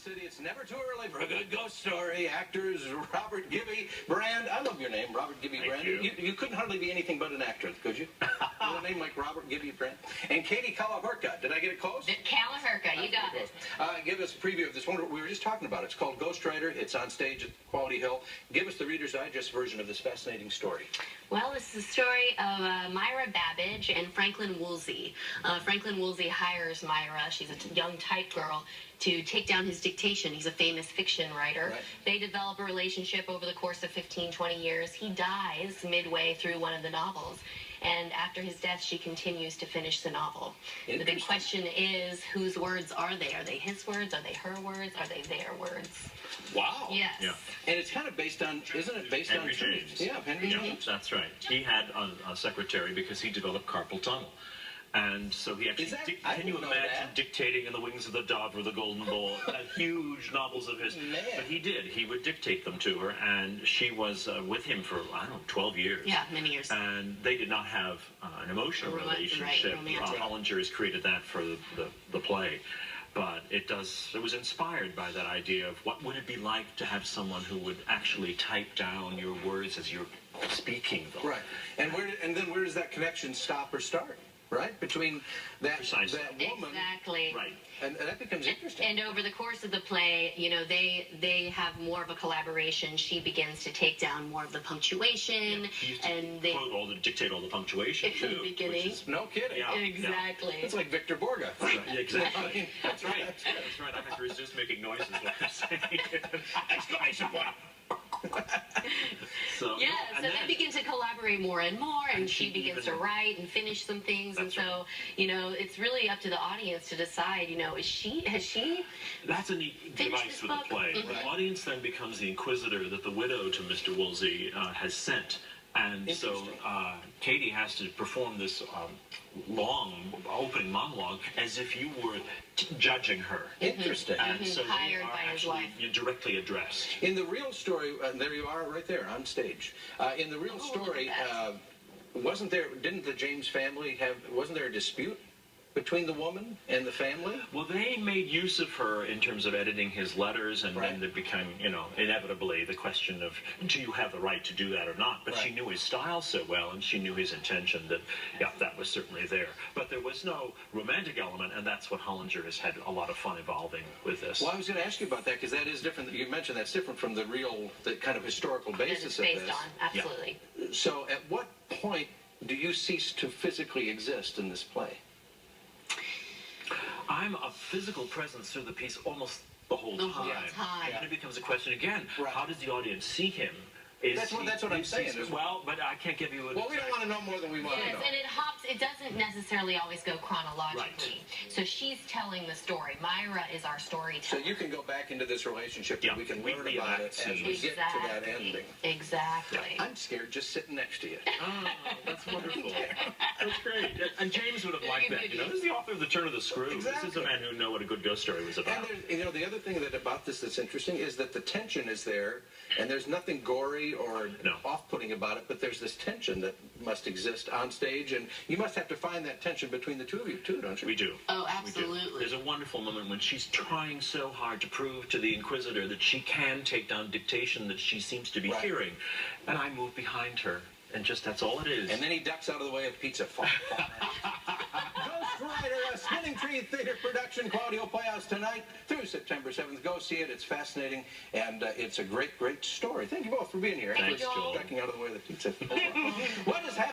City. It's never too early for a good ghost story. Actors Robert Gibby, Brand. I love your name, Robert Gibby Brand. You couldn't hardly be anything but an actor, could you? With a name like Robert Gibby Brand. And Katie Kalahura. Did I get it close? Kalahura, you got it. Give us a preview of this one. We were just talking about it. It's called Ghost Rider. It's on stage at Quality Hill. Give us the Reader's Digest version of this fascinating story. Well, this is the story of Myra Babbage and Franklin Woolsey. Franklin Woolsey hires Myra. She's a young type girl to take down his dictation. He's a famous fiction writer. Right. They develop a relationship over the course of 15, 20 years. He dies midway through one of the novels. And after his death, she continues to finish the novel. The big question is, whose words are they? Are they his words? Are they her words? Are they their words? Wow. Yes. Yeah. And it's kind of based on, isn't it based Henry on James? Yeah, Henry James. That's right. He had a secretary because he developed carpal tunnel. And so he actually, can you imagine dictating in the wings of the dove or the golden bowl, huge novels of his? Man. But he did. He would dictate them to her, and she was with him for, I don't know, 12 years. Yeah, many years. And they did not have an emotional relationship. Hollinger has created that for the play. But it was inspired by that idea of what would it be like to have someone who would actually type down your words as you're speaking them. Right. And then where does that connection stop or start? Right? Between that woman. Exactly. Right. And that becomes interesting. And over the course of the play, you know, they have more of a collaboration. She begins to take down more of the punctuation. Yeah. And they dictate all the punctuation, too. in the beginning. No kidding. Yeah. Exactly. It's like Victor Borga. Right. Yeah, exactly. I mean, That's right. That's right. I have to resist making noises when I'm saying exclamation point. So they begin to collaborate more and more, and she begins to write and finish some things, and so, you know, it's really up to the audience to decide, you know, has she That's a neat device for the play. Mm-hmm. The audience then becomes the inquisitor that the widow to Mr. Woolsey has sent. And so Katie has to perform this long opening monologue as if you were judging her. Interesting. And so hired by his wife. You're directly addressed. In the real story, there you are right there on stage. In the real story, didn't the James family wasn't there a dispute between the woman and the family? Well, they made use of her in terms of editing his letters, and then it became, you know, inevitably the question of, do you have the right to do that or not? But she knew his style so well, and she knew his intention that, yeah, that was certainly there. But there was no romantic element, and that's what Hollinger has had a lot of fun evolving with this. Well, I was going to ask you about that, because that is different. You mentioned that's different from the kind of historical basis of this. Based on, absolutely. Yeah. So at what point do you cease to physically exist in this play? I'm a physical presence through the piece almost the whole time. And it becomes a question again, how does the audience see him? That's what I'm saying. Well, but I can't give you a... Well, we don't want to know more than we want to know. And it doesn't necessarily always go chronologically. Right. So she's telling the story. Myra is our storyteller. So you can go back into this relationship and we can learn about it as we get to that ending. Exactly. I'm scared just sitting next to you. Oh, that's wonderful. That's great. And James would have liked that. You know, this is the author of The Turn of the Screw. Exactly. This is a man who knew what a good ghost story was about. And you know, the other thing about this that's interesting is that the tension is there, and there's nothing gory or off-putting about it, but there's this tension that must exist on stage, and you must have to find that tension between the two of you, too, don't you? We do. Oh, absolutely. We do. There's a wonderful moment when she's trying so hard to prove to the Inquisitor that she can take down dictation that she seems to be hearing, and I move behind her, and just that's all it is. And then he ducks out of the way of pizza. Ghost Rider, a Spinning Tree Theater production, Quality Hill Playhouse tonight through September 7th. Go see it. It's fascinating, and it's a great, great story. Thank you both for being here. Thanks, Joel. Ducking out of the way of the pizza. What is happening?